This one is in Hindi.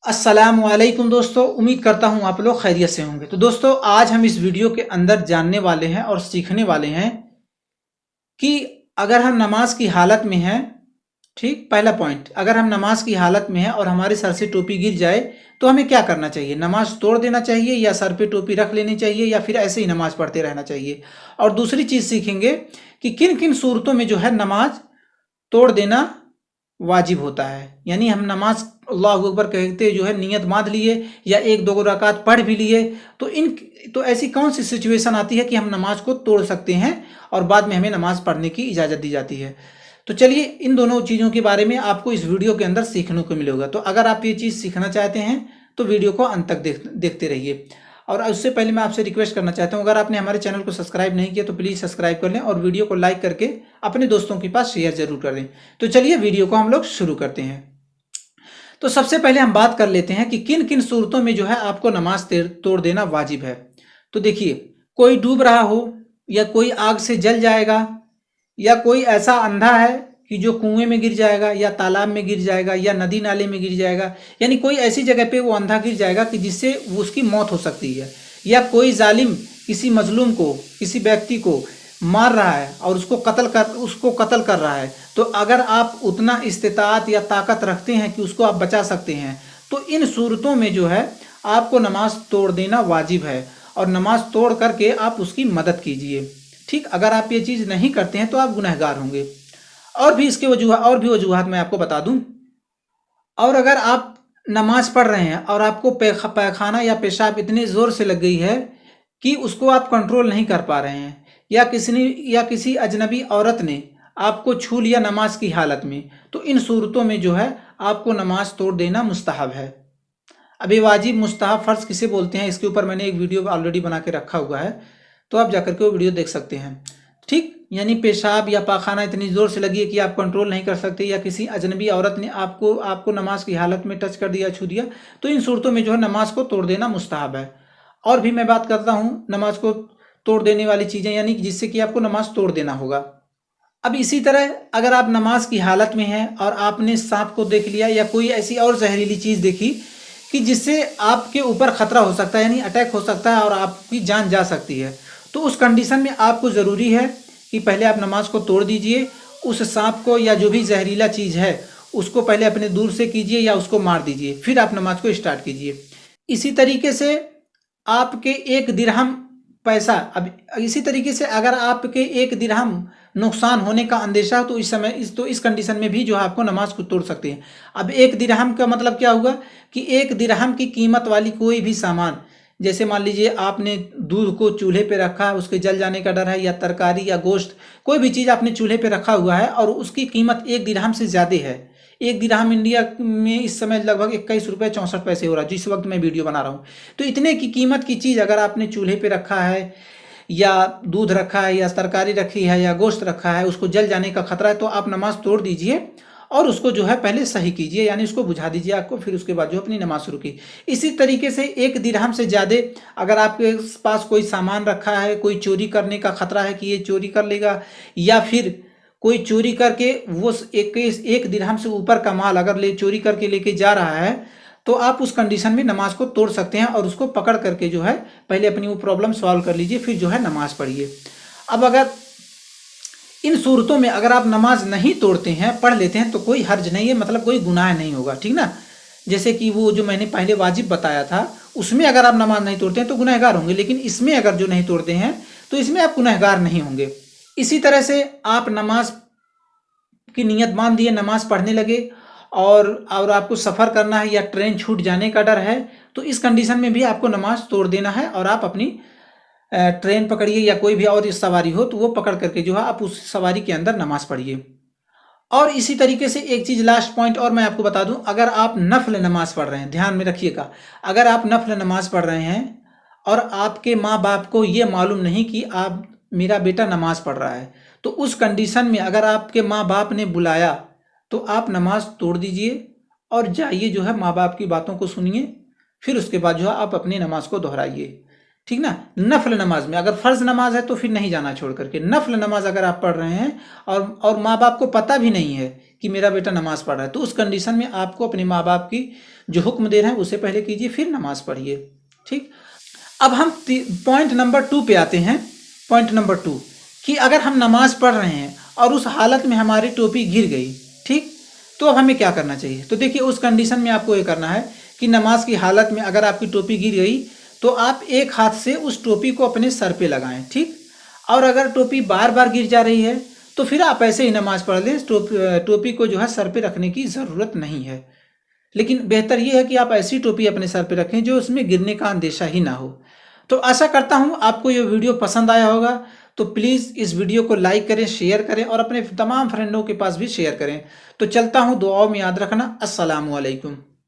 अस्सलामुअलैकुम दोस्तों, उम्मीद करता हूँ आप लोग खैरियत से होंगे। तो दोस्तों, आज हम इस वीडियो के अंदर जानने वाले हैं और सीखने वाले हैं कि अगर हम नमाज की हालत में हैं, ठीक, पहला पॉइंट, अगर हम नमाज की हालत में हैं और हमारे सर से टोपी गिर जाए तो हमें क्या करना चाहिए। नमाज तोड़ देना चाहिए या सर पे टोपी रख लेनी चाहिए या फिर ऐसे ही नमाज पढ़ते रहना चाहिए। और दूसरी चीज़ सीखेंगे कि किन किन सूरतों में जो है नमाज तोड़ देना वाजिब होता है। यानी हम नमाज अल्लाहु अकबर कहते जो है नियत बांध लिए या एक दो रकात पढ़ भी लिए तो ऐसी कौन सी सिचुएशन आती है कि हम नमाज को तोड़ सकते हैं और बाद में हमें नमाज पढ़ने की इजाज़त दी जाती है। तो चलिए, इन दोनों चीज़ों के बारे में आपको इस वीडियो के अंदर सीखने को मिलेगा। तो अगर आप ये चीज़ सीखना चाहते हैं तो वीडियो को अंत तक देखते रहिए। और उससे पहले मैं आपसे रिक्वेस्ट करना चाहता हूँ, अगर आपने हमारे चैनल को सब्सक्राइब नहीं किया तो प्लीज़ सब्सक्राइब कर लें और वीडियो को लाइक करके अपने दोस्तों के पास शेयर जरूर कर दें। तो चलिए वीडियो को हम लोग शुरू करते हैं। तो सबसे पहले हम बात कर लेते हैं कि किन किन सूरतों में जो है आपको नमाज तोड़ देना वाजिब है। तो देखिए, कोई डूब रहा हो या कोई आग से जल जाएगा या कोई ऐसा अंधा है कि जो कुएं में गिर जाएगा या तालाब में गिर जाएगा या नदी नाले में गिर जाएगा, यानी कोई ऐसी जगह पे वो अंधा गिर जाएगा कि जिससे उसकी मौत हो सकती है। या कोई जालिम किसी मजलूम को, किसी व्यक्ति को मार रहा है और उसको कत्ल कर रहा है, तो अगर आप उतना इस्तिताअत या ताकत रखते हैं कि उसको आप बचा सकते हैं तो इन सूरतों में जो है आपको नमाज तोड़ देना वाजिब है और नमाज तोड़ करके आप उसकी मदद कीजिए। ठीक, अगर आप ये चीज़ नहीं करते हैं तो आप गुनहगार होंगे। और भी वजूहात मैं आपको बता दूं। और अगर आप नमाज पढ़ रहे हैं और आपको पैखाना या पेशाब इतने ज़ोर से लग गई है कि उसको आप कंट्रोल नहीं कर पा रहे हैं या किसी अजनबी औरत ने आपको छू लिया नमाज की हालत में, तो इन सूरतों में जो है आपको नमाज तोड़ देना मुस्तहब है। अभी वाजिब, मुस्तहब, फ़र्ज किसे बोलते हैं, इसके ऊपर मैंने एक वीडियो ऑलरेडी बना के रखा हुआ है, तो आप जाकर के वो वीडियो देख सकते हैं। ठीक, यानी पेशाब या पाखाना इतनी ज़ोर से लगी है कि आप कंट्रोल नहीं कर सकते या किसी अजनबी औरत ने आपको नमाज की हालत में टच कर दिया, छू दिया, तो इन सूरतों में जो है नमाज को तोड़ देना मुस्तहब है। और भी मैं बात करता हूँ नमाज को तोड़ देने वाली चीज़ें, यानी जिससे कि आपको नमाज तोड़ देना होगा। अब इसी तरह अगर आप नमाज की हालत में हैं और आपने सांप को देख लिया या कोई ऐसी और जहरीली चीज़ देखी कि जिससे आपके ऊपर ख़तरा हो सकता है, यानी अटैक हो सकता है और आपकी जान जा सकती है, तो उस कंडीशन में आपको ज़रूरी है कि पहले आप नमाज को तोड़ दीजिए। उस सांप को या जो भी जहरीला चीज़ है उसको पहले अपने दूर से कीजिए या उसको मार दीजिए, फिर आप नमाज को स्टार्ट कीजिए। इसी तरीके से आपके एक दिरहम पैसा, अब इसी तरीके से अगर आपके एक दिरहम नुकसान होने का अंदेशा हो तो इस कंडीशन में भी जो है आपको नमाज को तोड़ सकते हैं। अब एक दिरहम का मतलब क्या हुआ कि एक दिरहम की कीमत वाली कोई भी सामान, जैसे मान लीजिए आपने दूध को चूल्हे पे रखा है, उसके जल जाने का डर है, या तरकारी या गोश्त, कोई भी चीज़ आपने चूल्हे पे रखा हुआ है और उसकी कीमत एक दिरहम से ज़्यादा है। एक दिरहम इंडिया में इस समय लगभग 21 रुपये 64 पैसे हो रहा है जिस वक्त मैं वीडियो बना रहा हूँ। तो इतने की कीमत की चीज़ अगर आपने चूल्हे पे रखा है या दूध रखा है या तरकारी रखी है या गोश्त रखा है, उसको जल जाने का खतरा है, तो आप नमाज तोड़ दीजिए और उसको जो है पहले सही कीजिए, यानी उसको बुझा दीजिए आग को, फिर उसके बाद जो अपनी नमाज शुरू की। इसी तरीके से एक दिरहम से ज़्यादा अगर आपके पास कोई सामान रखा है, कोई चोरी करने का खतरा है कि ये चोरी कर लेगा, या फिर कोई चोरी करके वो एक दिरहम से ऊपर का माल अगर चोरी करके लेके जा रहा है, तो आप उस कंडीशन में नमाज को तोड़ सकते हैं और उसको पकड़ करके जो है पहले अपनी वो प्रॉब्लम सॉल्व कर लीजिए, फिर जो है नमाज पढ़िए। अब अगर इन सूरतों में अगर आप नमाज नहीं तोड़ते हैं, पढ़ लेते हैं, तो कोई हर्ज नहीं है, मतलब कोई गुनाह नहीं होगा, ठीक ना। जैसे कि वो जो मैंने पहले वाजिब बताया था उसमें अगर आप नमाज नहीं तोड़ते हैं तो गुनहगार होंगे, लेकिन इसमें अगर जो नहीं तोड़ते हैं तो इसमें आप गुनहगार नहीं होंगे। इसी तरह से आप नमाज की नियत बांध दिए, नमाज पढ़ने लगे और आपको सफ़र करना है या ट्रेन छूट जाने का डर है, तो इस कंडीशन में भी आपको नमाज तोड़ देना है और आप अपनी ट्रेन पकड़िए या कोई भी और सवारी हो तो वो पकड़ करके जो है आप उस सवारी के अंदर नमाज पढ़िए। और इसी तरीके से एक चीज़, लास्ट पॉइंट और मैं आपको बता दूं, अगर आप नफल नमाज पढ़ रहे हैं, ध्यान में रखिएगा, अगर आप नफल नमाज पढ़ रहे हैं और आपके माँ बाप को ये मालूम नहीं कि मेरा बेटा नमाज पढ़ रहा है, तो उस कंडीशन में अगर आपके माँ बाप ने बुलाया तो आप नमाज तोड़ दीजिए और जाइए जो है माँ बाप की बातों को सुनिए, फिर उसके बाद जो है आप अपनी नमाज को दोहराइए, ठीक ना। नफल नमाज में, अगर फ़र्ज नमाज है तो फिर नहीं जाना छोड़ करके। नफल नमाज अगर आप पढ़ रहे हैं और माँ बाप को पता भी नहीं है कि मेरा बेटा नमाज पढ़ रहा है, तो उस कंडीशन में आपको अपने माँ बाप की जो हुक्म दे रहे हैं उसे पहले कीजिए, फिर नमाज पढ़िए। ठीक, अब हम पॉइंट नंबर 2 पे आते हैं। पॉइंट नंबर 2 कि अगर हम नमाज पढ़ रहे हैं और उस हालत में हमारी टोपी गिर गई, ठीक, तो अब हमें क्या करना चाहिए। तो देखिए उस कंडीशन में आपको ये करना है कि नमाज की हालत में अगर आपकी टोपी गिर गई तो आप एक हाथ से उस टोपी को अपने सर पे लगाएं। ठीक, और अगर टोपी बार बार गिर जा रही है तो फिर आप ऐसे ही नमाज पढ़ लें, टोपी को जो है सर पे रखने की ज़रूरत नहीं है। लेकिन बेहतर ये है कि आप ऐसी टोपी अपने सर पे रखें जो उसमें गिरने का अंदेशा ही ना हो। तो आशा करता हूँ आपको ये वीडियो पसंद आया होगा। तो प्लीज़ इस वीडियो को लाइक करें, शेयर करें और अपने तमाम फ्रेंडों के पास भी शेयर करें। तो चलता हूँ, दुआओं में याद रखना। अस्सलामु अलैकुम।